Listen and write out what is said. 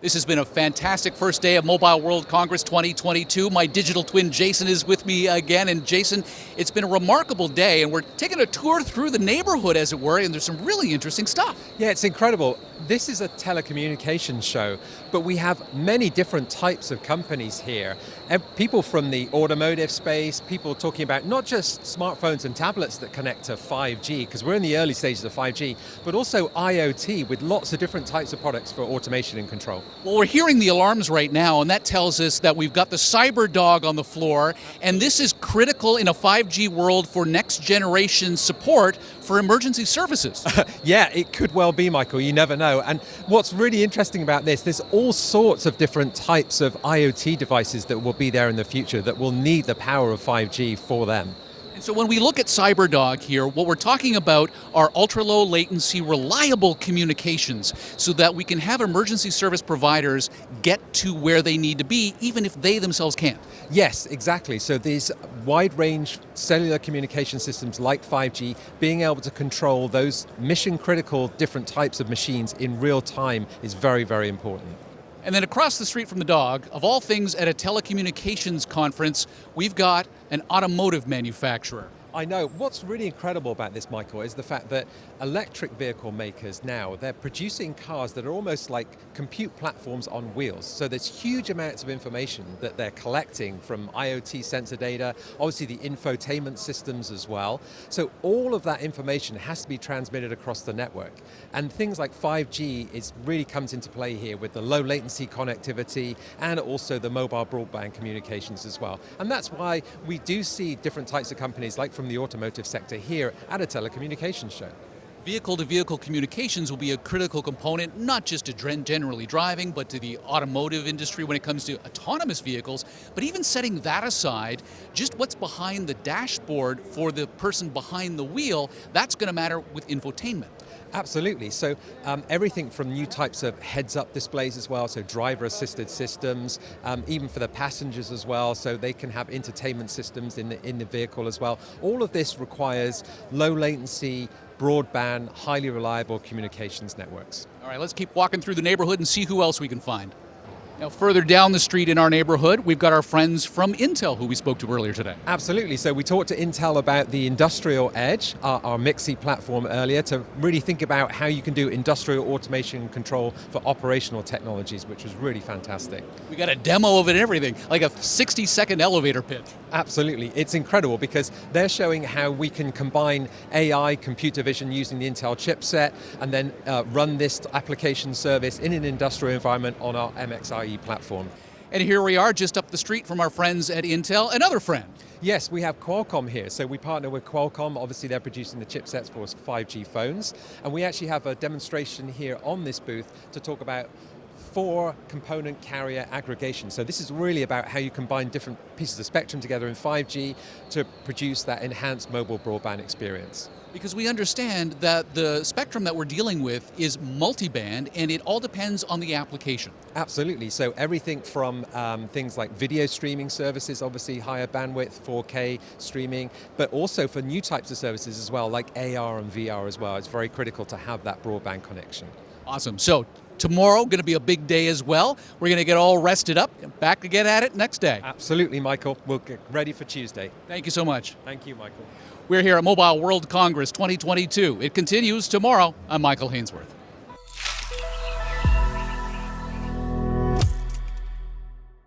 This has been a fantastic first day of Mobile World Congress 2022. My digital twin Jason is with me again. And Jason, it's been a remarkable day, and we're taking a tour through the neighborhood, as it were, and there's some really interesting stuff. Yeah, it's incredible. This is a telecommunications show, but we have many different types of companies here. And people from the automotive space, people talking about not just smartphones and tablets that connect to 5G, because we're in the early stages of 5G, but also IoT with lots of different types of products for automation and control. Well, we're hearing the alarms right now, and that tells us that we've got the Cyberdog on the floor, and this is critical in a 5G world for next generation support for emergency services. Yeah, it could well be, Michael. You never know. And what's really interesting about this, there's all sorts of different types of IoT devices that will be there in the future that will need the power of 5G for them. And so when we look at Cyberdog here, what we're talking about are ultra-low latency, reliable communications so that we can have emergency service providers get to where they need to be, even if they themselves can't. Yes, exactly. So these wide-range cellular communication systems like 5G, being able to control those mission-critical different types of machines in real time is very, very important. And then across the street from the dog, of all things at a telecommunications conference, we've got an automotive manufacturer. I know. What's really incredible about this, Michael, is the fact that electric vehicle makers now, they're producing cars that are almost like compute platforms on wheels. So there's huge amounts of information that they're collecting from IoT sensor data, obviously the infotainment systems as well. So all of that information has to be transmitted across the network. And things like 5G really comes into play here with the low latency connectivity and also the mobile broadband communications as well. And that's why we do see different types of companies like from the automotive sector here at a telecommunications show. Vehicle-to-vehicle communications will be a critical component, not just to generally driving, but to the automotive industry when it comes to autonomous vehicles. But even setting that aside, just what's behind the dashboard for the person behind the wheel, that's going to matter with infotainment. Absolutely. So everything from new types of heads-up displays as well, so driver-assisted systems, even for the passengers as well, so they can have entertainment systems in the vehicle as well. All of this requires low latency, broadband, highly reliable communications networks. All right, let's keep walking through the neighborhood and see who else we can find. Now, further down the street in our neighborhood, we've got our friends from Intel who we spoke to earlier today. Absolutely. So we talked to Intel about the Industrial Edge, our MIXI platform earlier, to really think about how you can do industrial automation and control for operational technologies, which was really fantastic. We got a demo of it and everything, like a 60-second elevator pitch. Absolutely. It's incredible because they're showing how we can combine AI, computer vision using the Intel chipset, and then run this application service in an industrial environment on our MXIE platform. And here we are just up the street from our friends at Intel, another friend. Yes, we have Qualcomm here. So we partner with Qualcomm. Obviously, they're producing the chipsets for 5G phones. And we actually have a demonstration here on this booth to talk about 4-component carrier aggregation. So this is really about how you combine different pieces of spectrum together in 5G to produce that enhanced mobile broadband experience. Because we understand that the spectrum that we're dealing with is multiband, and it all depends on the application. Absolutely. So everything from things like video streaming services, obviously higher bandwidth, 4K streaming, but also for new types of services as well, like AR and VR as well. It's very critical to have that broadband connection. Awesome. So tomorrow, going to be a big day as well. We're going to get all rested up and back to get at it next day. Absolutely, Michael. We'll get ready for Tuesday. Thank you so much. Thank you, Michael. We're here at Mobile World Congress 2022. It continues tomorrow. I'm Michael Hainsworth.